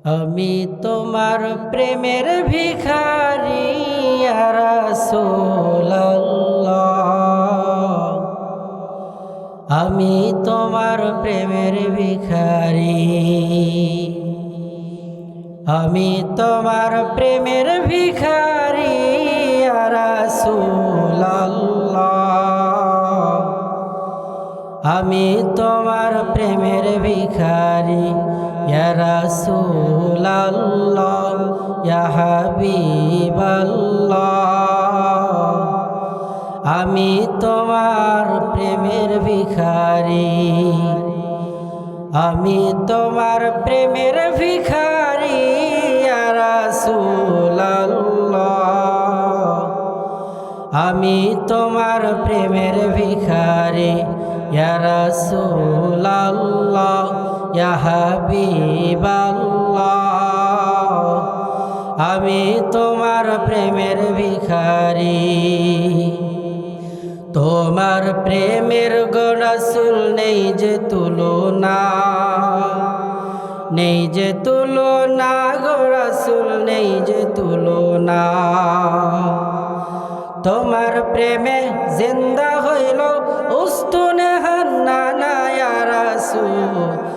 আমি তোমার প্রেমের ভিখারি ইয়া রাসূলুল্লাহ, আমি তোমার প্রেমের ভিখারি, আমি তোমার প্রেমের ভিখারি ইয়া রাসূলুল্লাহ, আমি তোমার প্রেমের ভিখারি ইয়া রাসূলুল্লাহ ইয়া হাবিবাল্লাহ, আমি তোমার প্রেমের ভিখারি, আমি তোমার প্রেমের ভিখারি ইয়া রাসূলুল্লাহ, আমি তোমার প্রেমের ভিখারি ইয়া রাসূলুল্লাহ ইয়া হাবিবাল্লাহ, আমি তোমার প্রেমের ভিখারি। তোমার প্রেমের গো রাসূল নেই যে তুলনা, নেই যে তুলনা গো রাসূল নেই যে তুলনা, তোমার প্রেমে জিন্দা হইল উস্তুনে হান্নানা ইয়া রাসূলুল্লাহ,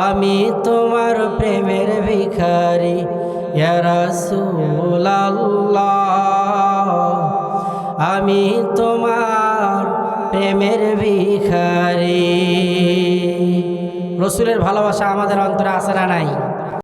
আমি তোমার প্রেমের ভিখারি ইয়া রাসূলুল্লাহ, আমি তোমার প্রেমের ভিখারি। রসুলের ভালোবাসা আমাদের অন্তরে আছে না নাই?